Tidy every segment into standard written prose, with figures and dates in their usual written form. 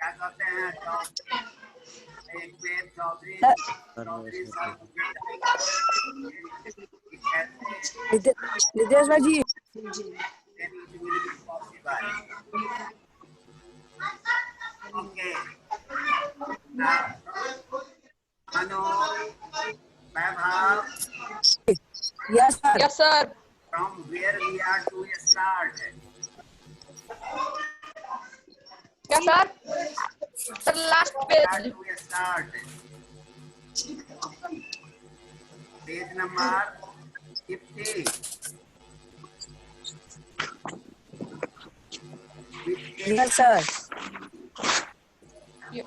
क्या कहते हैं एक पेड़ चौधरी चौधरी साहब मुझे नितेश भाई जी then it will be possible. Okay. Mano, Vaibhav, yes sir yes sir from where we are to start? क्या sir sir last Where page to start? Page number 50. Which page? Yes sir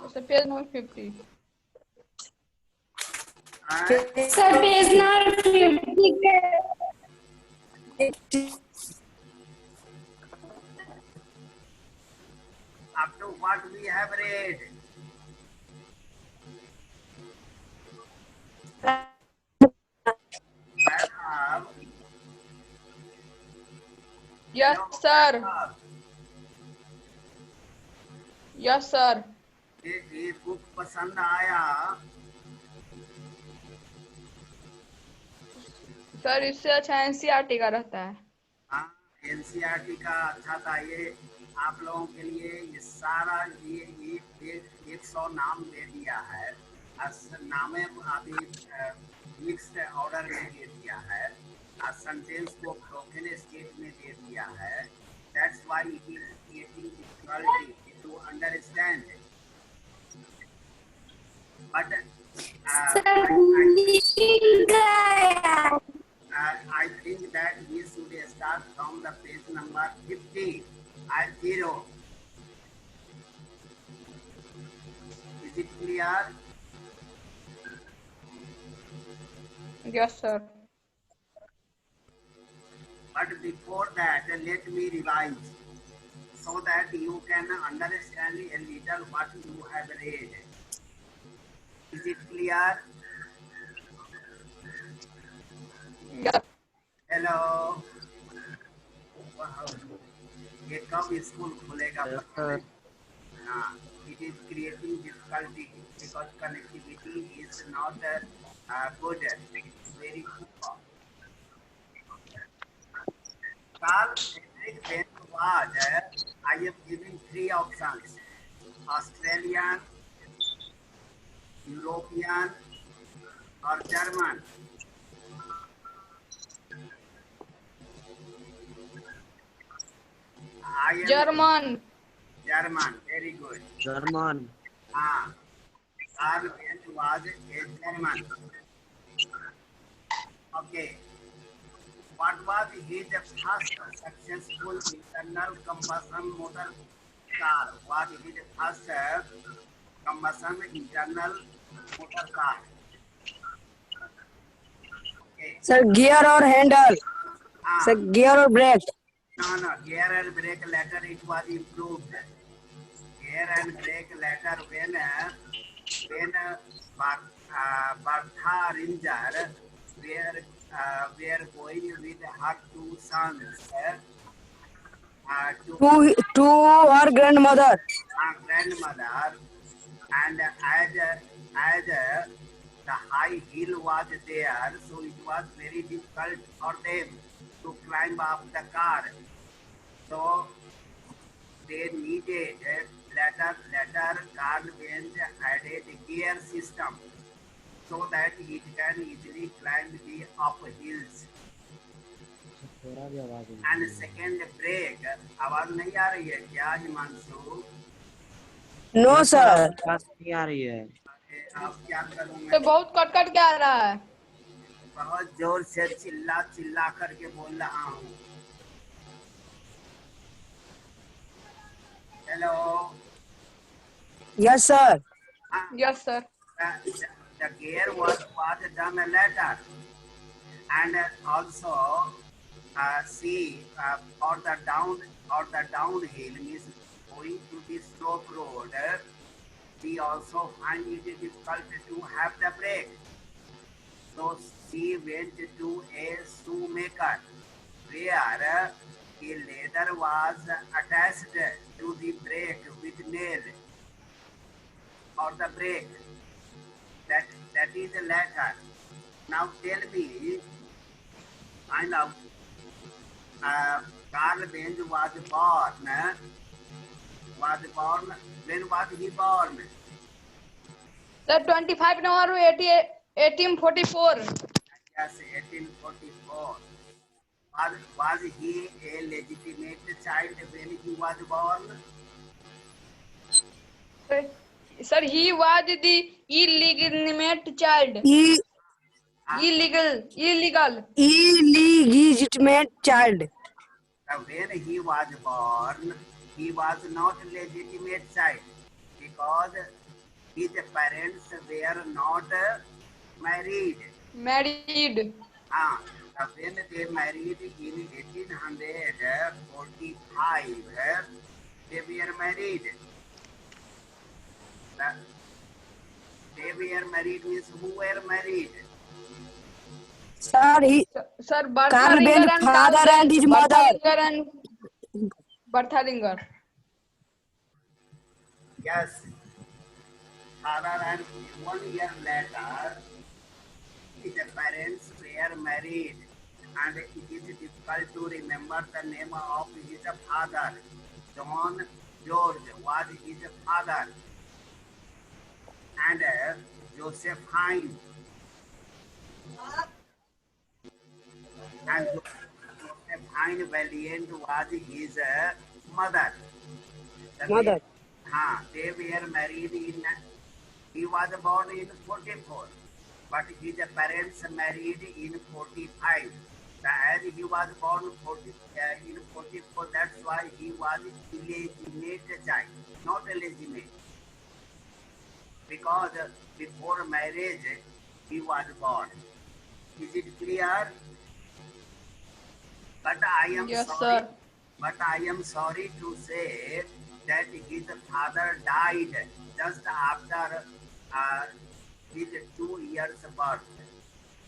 sir page number 50 sir page number 50 Up to what we have read. Vaibhav. Yes sir Vaibhav, yes sir ये book पसंद आया? Sir इससे अच्छा NCERT का रहता है हाँ, NCERT का अच्छा था। ये आप लोगों के लिए ये सारा ये 100 नाम दे दिया है। नामे अभी मिक्स्ड ऑर्डर में दे दिया है और सेंटेंस को ब्रोकन स्टेट में दे दिया है। That's why it is creating difficulty to understand. But I think that we should start from the page number 50 at 0. Is it clear? Yes sir But before that, let me revise so that you can understand a little what you have read. Is it clear? Hello. ये कब school खुलेगा? हाँ, it is creating difficulty because connectivity is not good. Very poor. Carl Friedrich Benz was, I am giving 3 options: Australian, European, or German. I am German German. Very good. German Carl Benz was a German. Okay. What was his first successful internal combustion motor car? What his first combustion internal motor car? Okay. Sir gear और handle sir gear और break No, gear and brake later it was improved. Gear and brake later when Bertha Ringer were going with her 2 sons to और grandmother grandmother, and as the high hill was there, so it was very difficult for them to climb up the car. So they needed later Carl Benz added gear system so that it can easily climb the up hills. And second brake, आवाज नहीं आ रही है क्या Himanshu? No sir नहीं आ रही है। अब क्या करूं तो मैं? बहुत कट कट के आ रहा है बहुत जोर से चिल्ला करके बोल रहा हूँ। Hello. Yes sir yes sir The gear was done later, and also see or the downhill means going to the slope road. She also find it difficult to have the brake, so she went to a shoemaker where the leather was attached to the brake with nail. or the break. That is a letter. Now tell me, kind of, Carl Benz was born. When was he born? Sir, 25 November 1844. Yes, 1844. Was he a legitimate child when he was born? Sir, he was the illegitimate child. Illegal. Illegitimate child. When he was born, he was not a legitimate child because his parents were not married. Married. When they married in 1845, they were married. They were married means who were married? Sir, Sir, Bertha Carl Ringer Benz and father Carl and his Bertha mother. Ringer and Bertha Ringer. Yes. Father and 1 year later, his parents were married, and it is difficult to remember the name of his father. John George was his father, and Josephine. And Josephine Valiant was his mother. Mother. They were married in. He was born in 44, but his parents married in 45. As he was born in 44, that's why he was illegitimate child, not a legitimate. Because before marriage, he was born. Is it clear? But I am Yes, sorry. sir. But I am sorry to say that his father died just after his 2 years birth.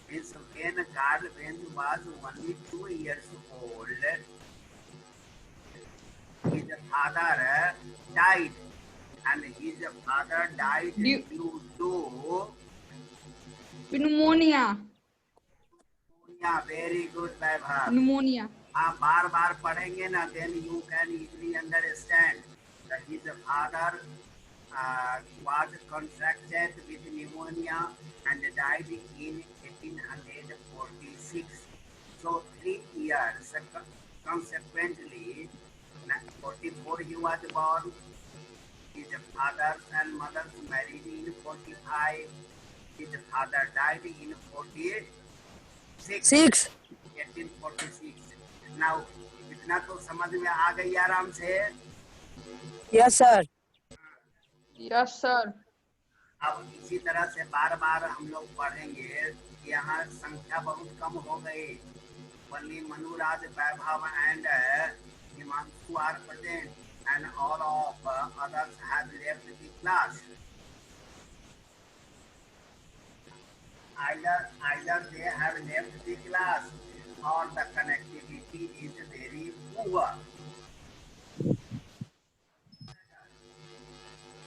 Means when Carl Benz was only 2 years old, his father died, and his father died due to Pneumonia. Very good, Vaibhav. Pneumonia. आप बार बार पढ़ेंगे ना, then you can easily understand that his father was contracted with pneumonia and died in 1846. So 3 years consequently, 44 he was born. His father and mother married in 45. His father died in 46. 1846. Now, इतना तो समझ में आ गई आराम से? Yes, sir. Yes, sir. अब इसी तरह से बार बार हम लोग पढ़ेंगे. यहाँ संख्या बहुत कम हो गई. Only Manuraj, Vaibhav and Himanshu are present, and all of others have left the class. Either they have left the class or the connectivity is very poor.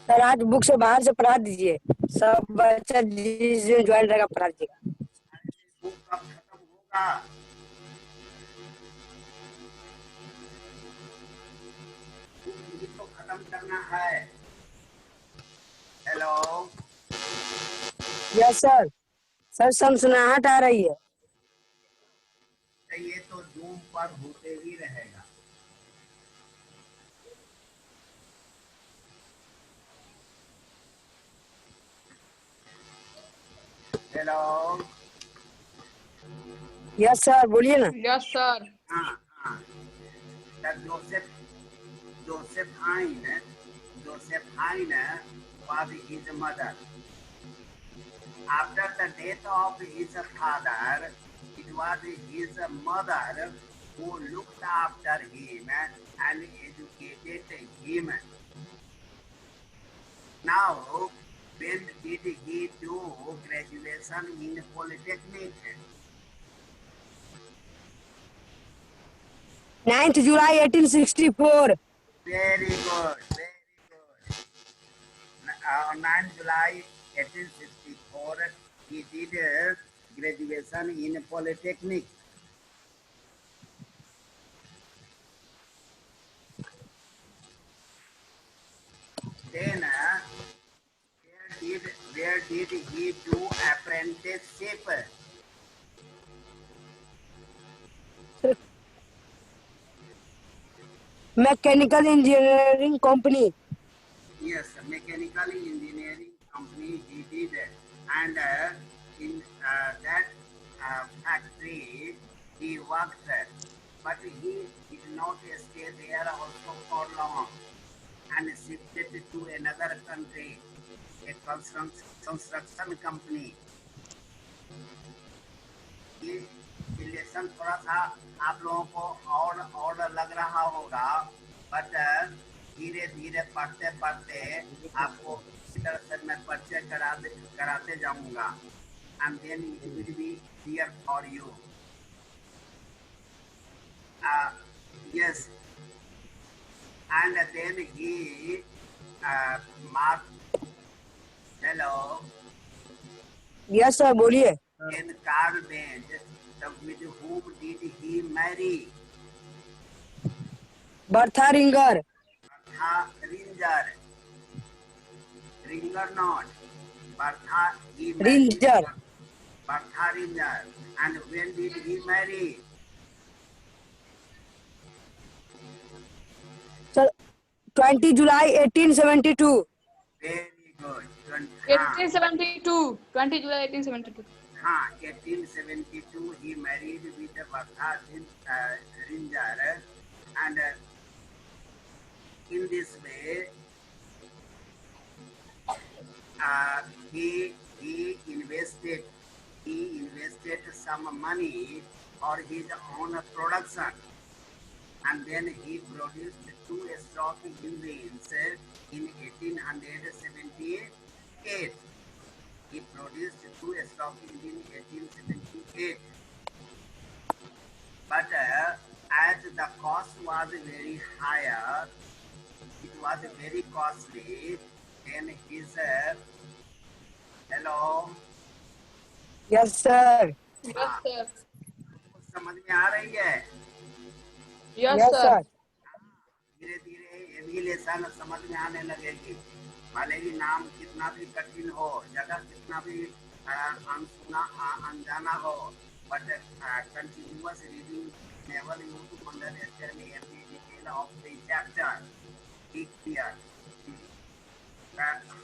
Sir आज बुक से बाहर से पढ़ा दीजिए. सब बच्चा जिस दिन ज्वाइन रहेगा पढ़ा दीजिएगा. बुक कब खत्म होगा? बुक तो खत्म करना है. हेलो. Yes sir. सर सनसनाहट आ रही है. ये तो जूम पर होते ही रहेगा. हेलो. यस सर बोलिए ना. Yes, sir. Josephine was his mother. After the death of his father, it was his mother who looked after him and educated him. Now, when did he do graduation in Polytechnic? 9th July 1864. Very good, very good. on 9 July 1864, he did graduation in Polytechnic. Then, where did he do apprenticeship? Mechanical engineering company Yes, mechanical engineering company he did, and in that factory he worked, but he did not stay there also for long, and shifted to another country, a construction company. ये relation थोड़ा सा आप लोगों को और लग रहा होगा, बट धीरे धीरे पढ़ते पढ़ते आपको इस तरह से मैं परिचय कराते जाऊंगा, and then it will be clear for you. Yes, and then he Mark, hello, yes sir बोलिए then Carl Benz, with whom did he marry? Bertha Ringer Ringer. Ringer not. Bertha, he married Ringer Bertha Ringer. And when did he marry? Sir 20 July 1872 Very good. 1872. 20 July 1872. 1872 he married with Bertha Ringer, and in this way he invested some money for his own production, and then he produced two stock engines in 1878. He produced two stock engines in 1878, but as the cost was very higher, it was very costly. Then his hello, yes sir Yes, sir. समझ में आ रही है? Yes, yes sir. Sir धीरे धीरे एविलेशन समझ में आने लगेगी, भले ही नाम कितना भी कठिन हो, जगह कितना भी अनजाना हो, but continuous reading enable you to understand every detail of the chapter. Be clear.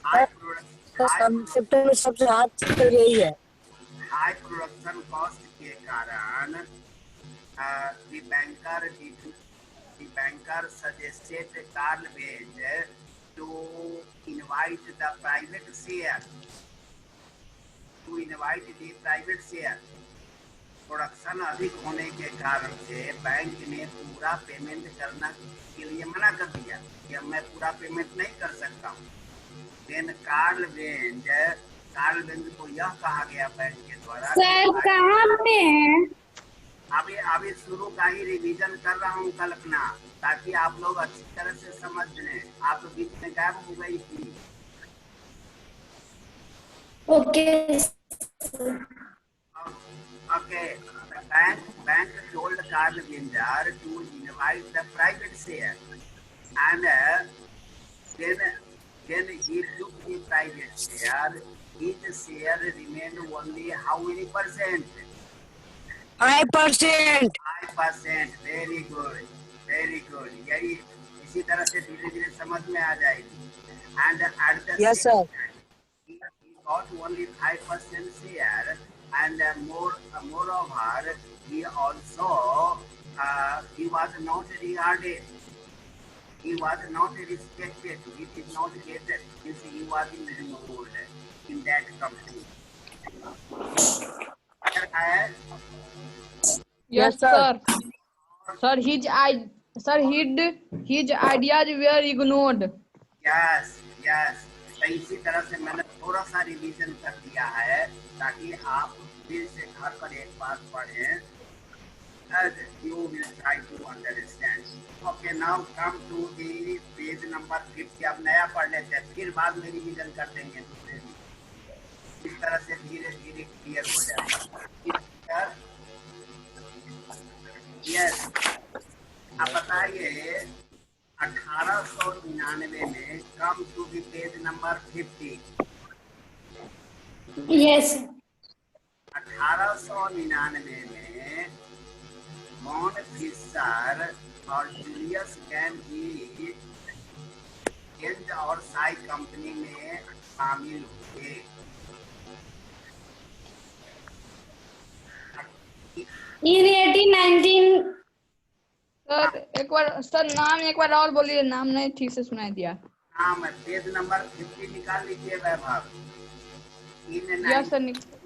High concept में सबसे हाथ चल यही है production cost के कारण the banker suggested Carl Benz to invite the private share. Production अधिक होने के कारण से बैंक ने पूरा पेमेंट करना के लिए मना कर दिया कि अब मैं पूरा पेमेंट नहीं कर सकता हूँ। देन कार्ल बेंज को यह कहा गया बैंक के द्वारा सर कहाँ पे है? अभी शुरू का ही रिवीजन कर रहा हूँ कल्पना, ताकि आप लोग अच्छी तरह से समझ लें। आप बीच में गायब हो गई थी। Okay Okay, the bank told Carl Benz to invite the private share, and then he took the private share. His share remained only how many percent? 5%. 5%. Very good, very good. यही इसी तरह से धीरे धीरे समझ में आ जाएगी. And at the Yes, same sir. time, he got only 5% share, and moreover, he also he was not regarded. He was not respected. He did not get it since he was removed in that company. Yes, Yes, sir. sir. His ideas were ignored. Yes yes, तो इसी तरह से मैंने थोड़ा सा revision कर दिया है ताकि आप फिर से घर पर एक बार पढ़ें। as you will try to understand. Okay, now come to the page number 50. अब नया पढ़ लेते हैं, फिर बाद में रिवीजन कर देंगे दूसरे दिन। इस तरह से धीरे धीरे क्लियर हो जाएगा। यस, अब बताइए 1899 में come to the page number 50। Yes. 1899 में मॉन फिशर और जूलियस कैनबी गेंज और साई कंपनी में शामिल हुए। In 1819, सर एक बार सर नाम एक बार और बोलिए, नाम नहीं ठीक से सुनाई दिया। नाम पेज नंबर 50 निकाल लीजिए Vaibhav. Yes sir.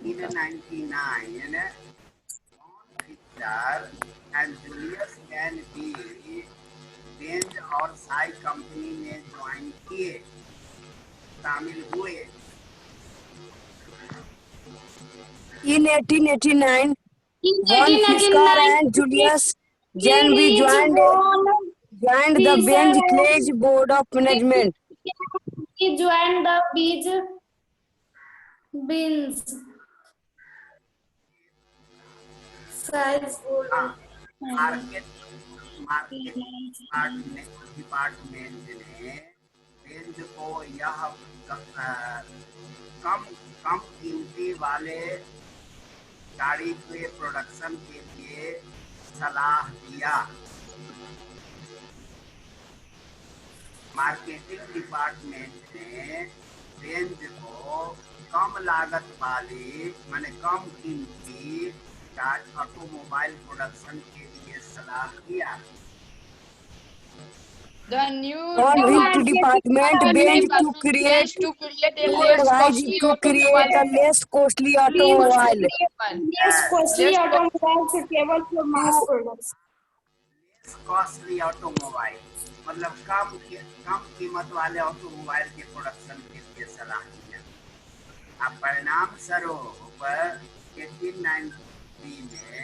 In 1999, Mont Fisher and Julius Canby गेंज और साई कंपनी में ज्वाइन किए, शामिल हुए। In 1889, in Von Fischer 1899, and Julius Janby joined the Benz Clays Board of Management. He joined the Beans size board. Market department ने Benz को यह कम कीमती वाले गाड़ी के प्रोडक्शन के लिए सलाह दिया। मार्केटिंग डिपार्टमेंट ने बेंज को कम लागत वाली माने कम कीमती ऑटोमोबाइल प्रोडक्शन के लिए सलाह दिया। The new On which department Benz to create to create a to less advise costly to create a less costly automobile. Yes, costly automobile suitable for mass production. Costly automobile मतलब कम कीमत वाले automobile के production के लिए सलाह दिया। अब परिणाम स्वरूप 1893 में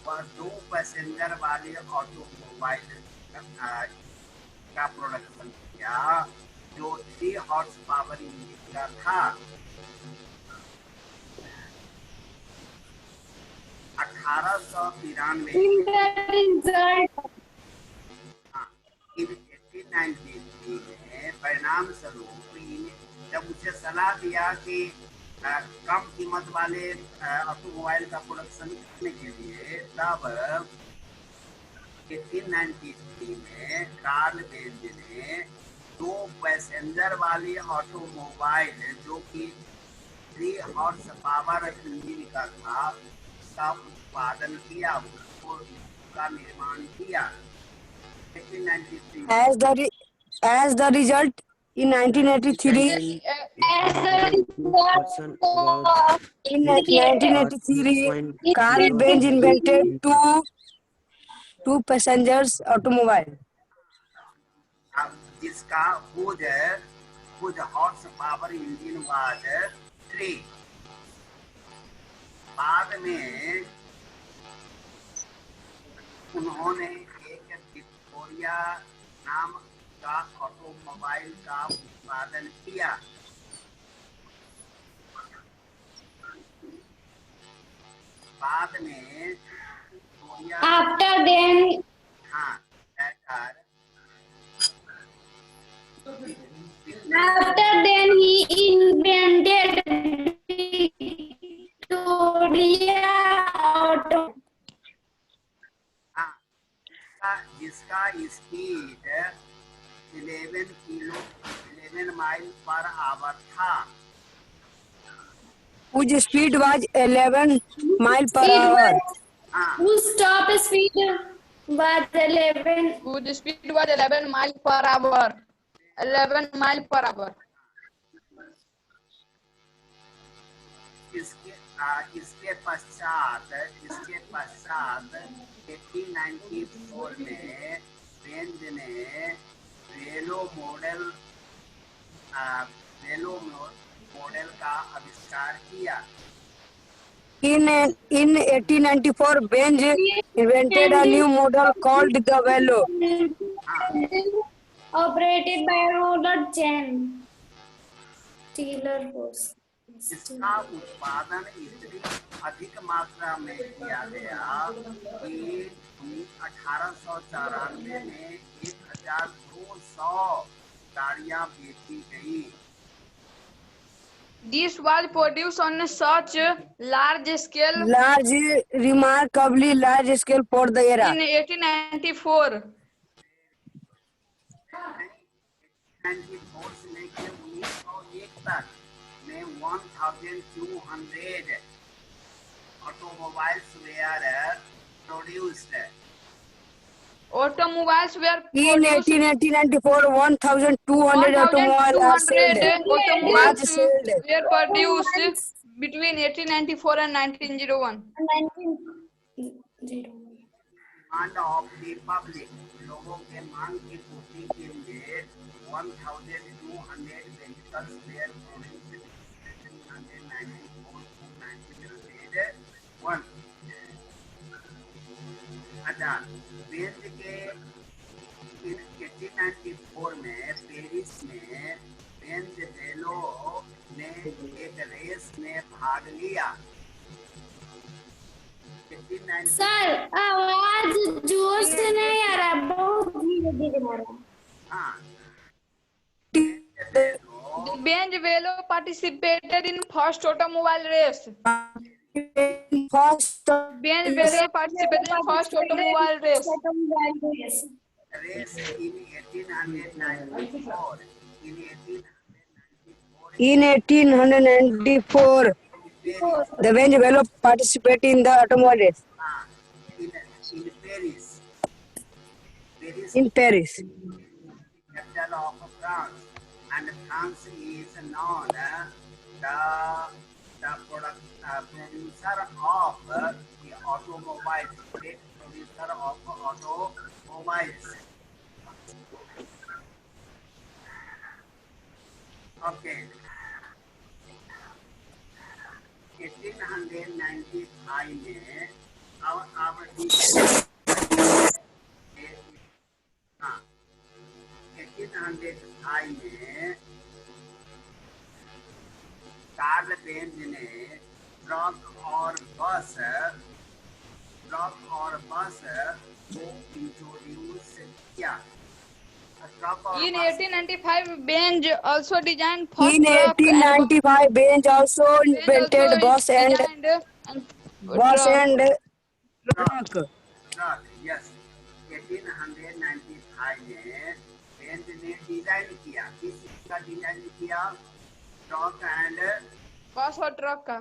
वह 2 पैसेंजर वाले ऑटोमोबाइल का प्रोडक्शन किया जो 3 हॉर्स पावर इंजन का था। 1893 In the result, इन 1893 में परिणाम स्वरूप जब मुझे सलाह दिया कि कम कीमत वाले ऑटोमोबाइल का प्रोडक्शन करने के लिए, तब 1893 में कार्ल बेंज ने 2 पैसेंजर वाली ऑटोमोबाइल जो कि 3 हॉर्स पावर इंजन का था का उत्पादन किया, उसका निर्माण किया। 1893 As the result, in 1983, in 1983, Carl Benz invented two passengers automobile. अब जिसका whose horse power engine was 3। बाद में उन्होंने एक विक्टोरिया नाम का ऑटोमोबाइल का उत्पादन किया। बाद में after then, हाँ he invented Victoria Auto. जिसका स्पीड 11 माइल पर आवर था। Whose speed was 11 mile per hour. Whose top speed was 11. Whose speed was 11 mile per hour. 11 mile per hour. इसके पश्चात 1894 में बेंज ने वेलो मॉडल का आविष्कार किया। In 1894, Benz invented a new model called the Velo. Operated by Robert Chen Taylor Force. इसका उत्पादन इतनी अधिक मात्रा में किया गया कि 1894 में 1200 गाड़ियां बेची गई। This was produced on such large scale Remarkably large scale for the era. in 1894. 1994 से लेकर 1901 तक में 1200 automobiles were produced. Automobiles were In produced. 1894, 1,200 automobiles are sold. 1200 automobiles sold. were produced between 1894 and 1901. 1901. Demand of the public, लोगों के मांग की पूर्ति के लिए 1,200 vehicles were produced in 1994 to 1901. अच्छा, बेंज के 1894 में पेरिस में बेंज वेलो ने एक रेस में भाग लिया। सर आवाज जोर से नहीं आ रहा, बहुत धीरे धीरे आ रहा। हाँ, The Benz Velo participated in first automobile race. Benz Velo participated in first automobile race. race in 1894. In 1894, the Benz Velo participated in the automobile race in Paris. in Paris. Capital of France, and France is known the producer of the automobiles, great producer of automobiles. Okay. 1895 में अब 1805 में Karl Benz ने truck और बस को introduce किया। Truck और In बस 1895, Benz also designed first In truck and 1895, Benz also invented bus and truck. Truck, yes. 1895 में बेंज ने डिजाइन किया, किस चीज का डिजाइन किया? ट्रक एंड bus और truck का।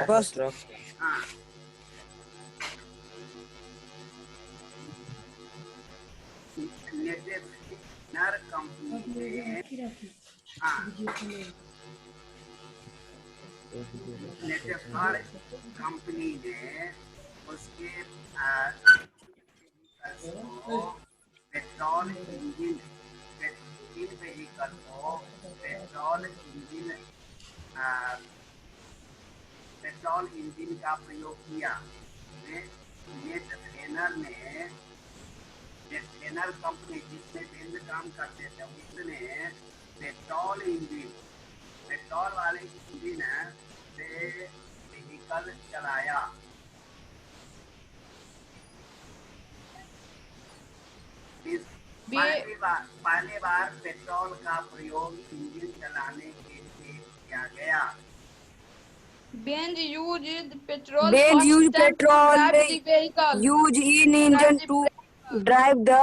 Bus. हाँ, नेटेफर कंपनी ने नेटेफर कंपनी ने उसके पेट्रोल इंजन इन व्हीकल को पेट्रोल इंजन का प्रयोग किया। नेटेफर कंपनी जिसमें बेंज काम करते थे उसने पेट्रोल वाले इंजन से व्हीकल चलाया। पहली बार पेट्रोल का प्रयोग इंजन चलाने के लिए किया गया। Benz used petrol. Benz first used time to petrol drive the vehicle. used in engine to drive the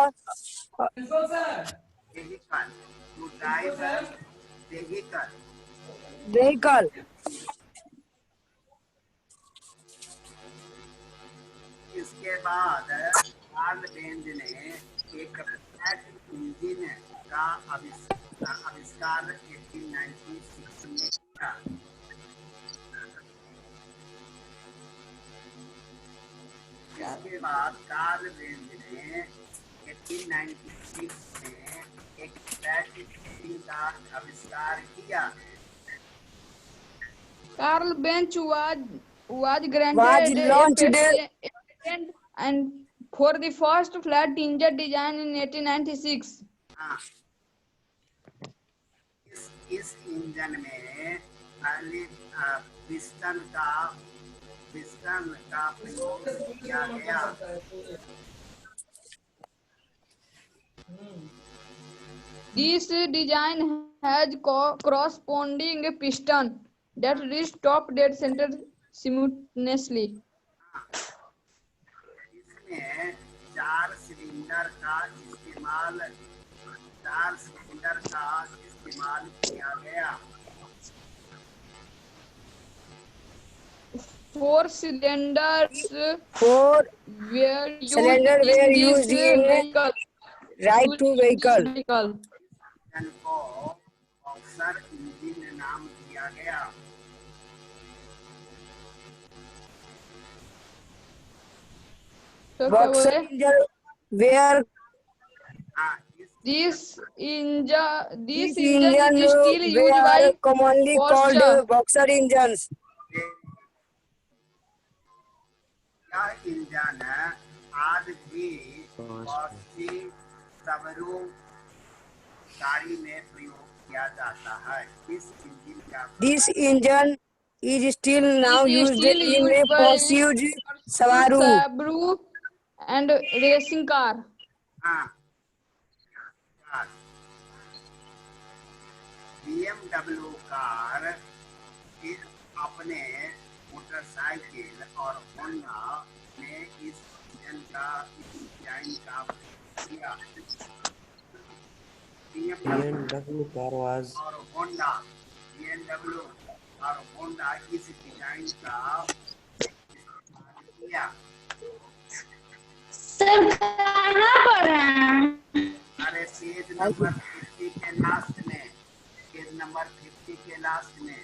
vehicle. इसके बाद कार्ल बेंज ने एक फ्लैट इंजन का आविष्कार 1896 में किया। इसके बाद कार्ल बेंज ने 1896 में एक फ्लैट इंजन का आविष्कार किया। Carl Benz was was was granted a launched patent and for the first flat engine design in 1896. हाँ, इस इंजन में पहले पिस्टन का प्रयोग किया गया। This design has corresponding piston that reach top dead center simultaneously. इसमें चार सिलेंडर का इस्तेमाल किया गया। Four cylinders four were cylinder used were in this used in vehicle. right to vehicle. Engine को बॉक्सर इंजन नाम दिया गया। तो क्या Boxer बोले? engine were हाँ, This engine these is engines still used were by commonly called Porsche. boxer engines. यह engine आज भी पॉर्शे सबरू गाड़ी में प्रयोग किया जाता है। इस इंजन का This engine is still now Is used still in a used by Porsche Subaru. Subaru and racing car. हाँ, BMW कार फिर अपने मोटरसाइकिल और होंडा ने इस इंजन का डिजाइन का किया। BMW car was और होंडा BMW और होंडा इस डिजाइन का इस्तेमाल किया। सर कहाँ पर हैं? अरे पेज नंबर 50 के लास्ट में, पेज नंबर 50 के लास्ट में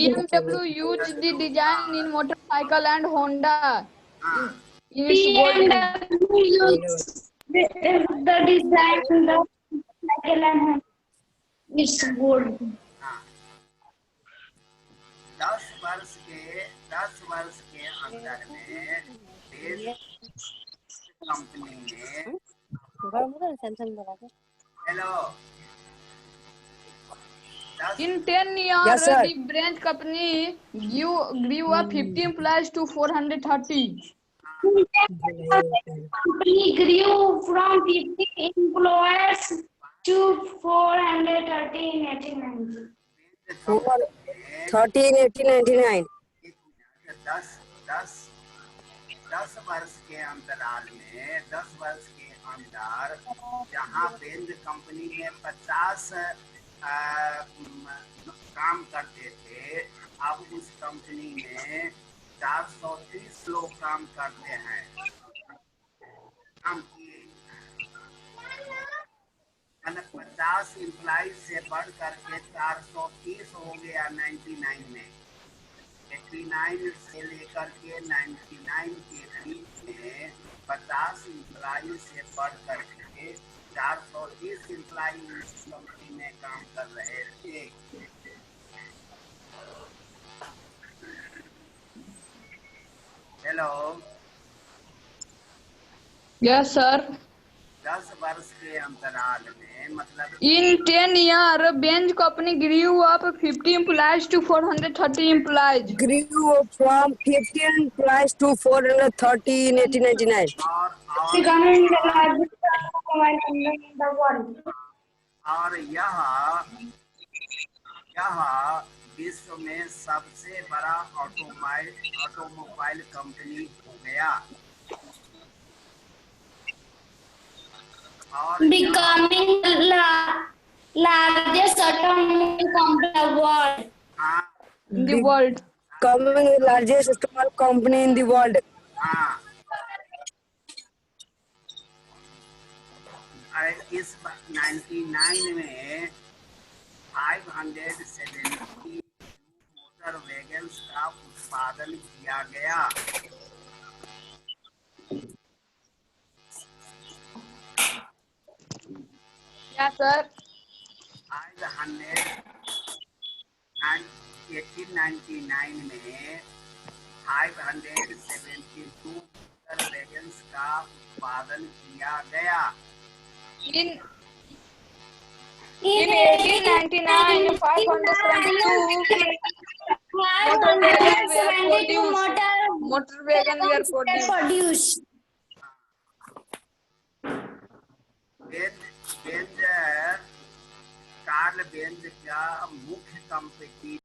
BMW used the design in motorcycle and Honda in its gold. BMW used the design the cycle and it's gold. 10 वर्ष के अंदर में बेल कंपनी ने hello In 10 years, Yes, sir. the branch company grew up 50 employees to 430. Company grew from 50 employees to 430 in 1890. 1899. 10 वर्ष के अंतराल में 10 वर्ष के अंदर जहाँ बेंज कंपनी में 50 काम करते थे, अब उस कंपनी में 430 लोग काम करते हैं। काम किए 50 एम्प्लॉय से बढ़ करके 430 हो गया 99 में। 89 से लेकर के 99 के बीच में 50 एम्प्लॉय से बढ़ करके 430 एम्प्लॉय इस कंपनी में काम कर रहे थे। Hello, Yes, sir. 10 वर्ष के अंतराल में मतलब In 10 years, Benz company grew up 50 employees to 430 employees. Grew from 15 employees to 430 in 1899. Becoming the largest automobile company in the world. और यह विश्व में सबसे बड़ा ऑटोमोबाइल कंपनी हो गया। और Becoming the largest automobile company in the world. हाँ, In the world. Becoming the largest automobile company in the world. हाँ, और इस 99 में 570 मोटर वैगन्स का उत्पादन किया गया। Yes, sir. 1899 में 572 मोटर वैगन्स का उत्पादन किया गया। In 1899, 572 motor wagon were produced. Benz Carl Benz का मुख्य कंपटीटर